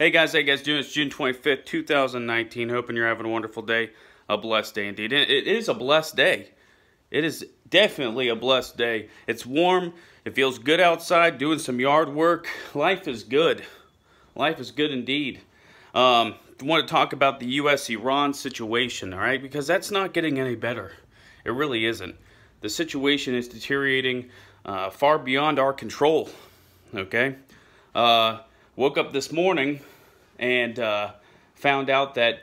Hey guys doing? It's June 25th, 2019. Hoping you're having a wonderful day. A blessed day indeed. And it is a blessed day. It is definitely a blessed day. It's warm. It feels good outside, doing some yard work. Life is good. Life is good indeed. I want to talk about the U.S.-Iran situation, all right? Because that's not getting any better. It really isn't. The situation is deteriorating far beyond our control, okay? Woke up this morning and found out that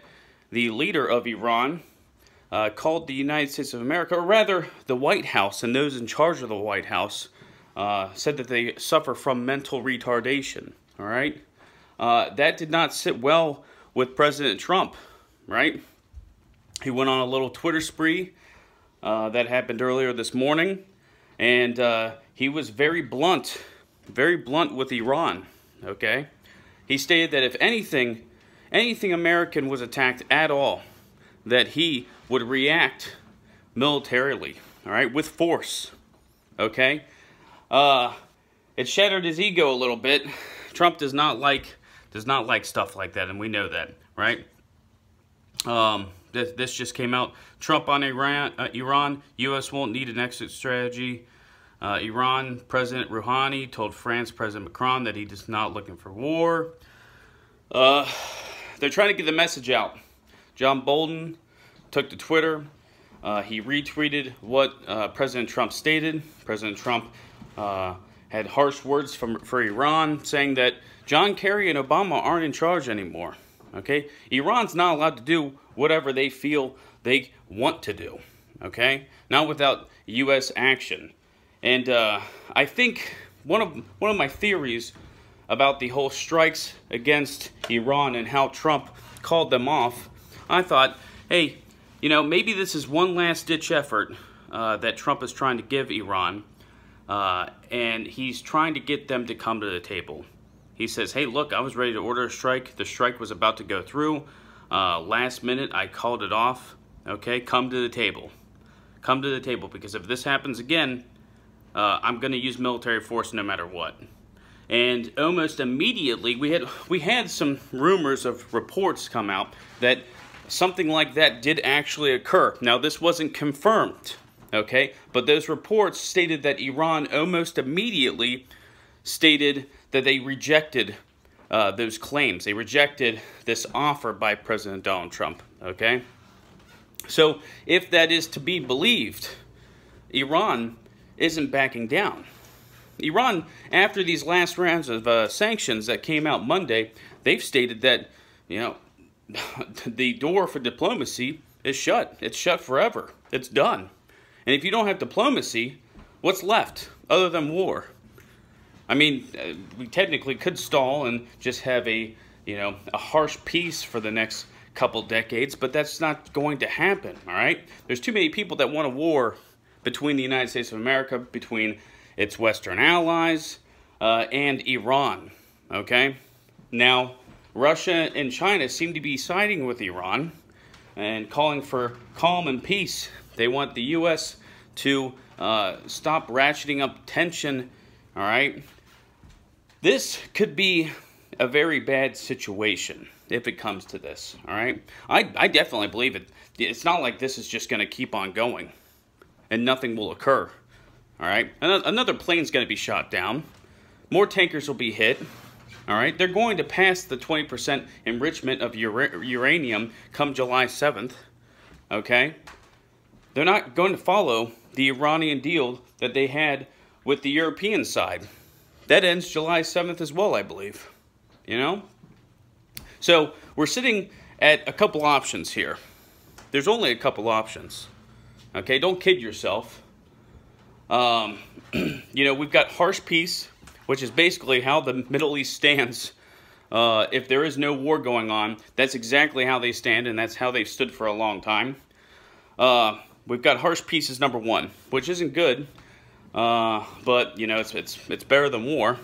the leader of Iran called the United States of America, or rather the White House and those in charge of the White House, said that they suffer from mental retardation, all right? That did not sit well with President Trump, right? He went on a little Twitter spree that happened earlier this morning, and he was very blunt with Iran, okay? He stated that if anything American was attacked at all, that he would react militarily, all right, with force, okay? It shattered his ego a little bit. Trump does not like stuff like that, and we know that, right? This just came out. Trump on Iran, U.S. won't need an exit strategy. Iran President Rouhani told France President Macron that he is not looking for war. They're trying to get the message out. John Bolton took to Twitter. He retweeted what President Trump stated. President Trump had harsh words for Iran, saying that John Kerry and Obama aren't in charge anymore. Okay? Iran's not allowed to do whatever they feel they want to do. Okay? Not without U.S. action. And I think one of my theories about the whole strikes against Iran and how Trump called them off, I thought, hey, you know, maybe this is one last-ditch effort that Trump is trying to give Iran, and he's trying to get them to come to the table. He says, hey, look, I was ready to order a strike. The strike was about to go through. Last minute, I called it off. Okay, come to the table. Come to the table, because if this happens again, I'm going to use military force no matter what. And almost immediately, we had some rumors of reports come out that something like that did actually occur. Now, this wasn't confirmed, okay? But those reports stated that Iran almost immediately stated that they rejected those claims. They rejected this offer by President Donald Trump, okay? So, if that is to be believed, Iran isn't backing down. Iran, after these last rounds of sanctions that came out Monday, they've stated that, you know, the door for diplomacy is shut. It's shut forever. It's done. And if you don't have diplomacy, what's left other than war? I mean, we technically could stall and just have a harsh peace for the next couple decades, but that's not going to happen, all right? There's too many people that want a war between the United States of America, between its Western allies, and Iran, okay? Now, Russia and China seem to be siding with Iran and calling for calm and peace. They want the U.S. to stop ratcheting up tension, all right? This could be a very bad situation if it comes to this, all right? I definitely believe it. It's not like this is just going to keep on going and nothing will occur, all right? Another plane's going to be shot down. More tankers will be hit, all right? They're going to pass the 20% enrichment of uranium come July 7th, okay? They're not going to follow the Iranian deal that they had with the European side. That ends July 7th as well, I believe, you know? So we're sitting at a couple options here. There's only a couple options. Okay, don't kid yourself. You know, we've got harsh peace, which is basically how the Middle East stands. If there is no war going on, that's exactly how they stand, and that's how they've stood for a long time. We've got harsh peace as number one, which isn't good, but you know it's better than war.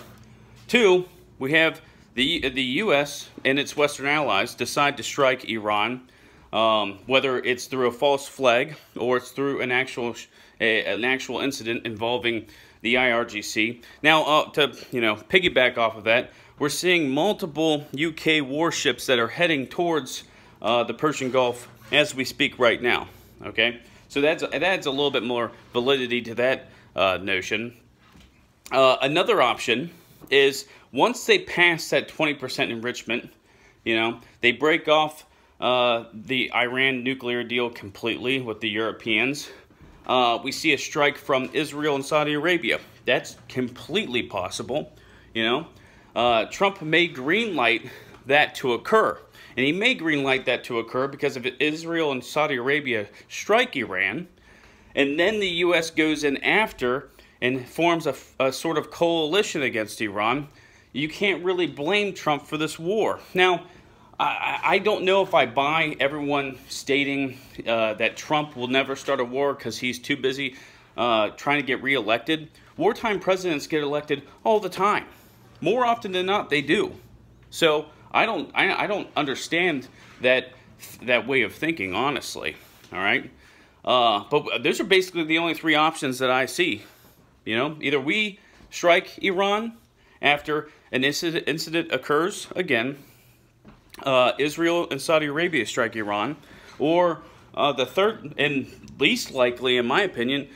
Two, we have the U.S. and its Western allies decide to strike Iran. Whether it's through a false flag or it's through an actual incident involving the IRGC. Now, to piggyback off of that, we're seeing multiple UK warships that are heading towards the Persian Gulf as we speak right now. Okay, so that adds a little bit more validity to that notion. Another option is once they pass that 20% enrichment, they break off the Iran nuclear deal completely with the Europeans. We see a strike from Israel and Saudi Arabia. That's completely possible. Trump may greenlight that to occur. And he may greenlight that to occur because if Israel and Saudi Arabia strike Iran, and then the U.S. goes in after and forms a sort of coalition against Iran, you can't really blame Trump for this war. Now, I don't know if I buy everyone stating that Trump will never start a war because he's too busy trying to get reelected. Wartime presidents get elected all the time. More often than not, they do. So I don't understand that way of thinking, honestly. All right, but those are basically the only three options that I see. Either we strike Iran after an incident occurs again. Israel and Saudi Arabia strike Iran, or the third and least likely, in my opinion,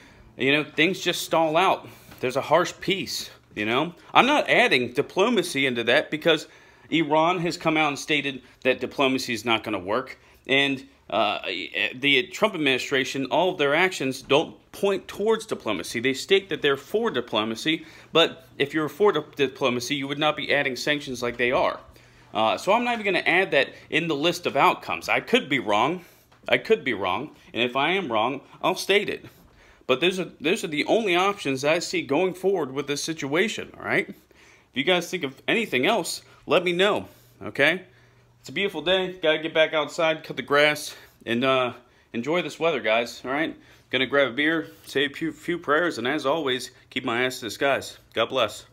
things just stall out. There's a harsh peace. I'm not adding diplomacy into that because Iran has come out and stated that diplomacy is not going to work, and the Trump administration, all of their actions don't point towards diplomacy. They state that they're for diplomacy, but if you're for diplomacy, you would not be adding sanctions like they are. So I'm not even going to add that in the list of outcomes. I could be wrong. And if I am wrong, I'll state it. But those are the only options I see going forward with this situation, all right? If you guys think of anything else, let me know, okay? It's a beautiful day. Got to get back outside, cut the grass, and enjoy this weather, guys, all right? Gonna grab a beer, say a few prayers, and as always, keep my ass to the skies. God bless.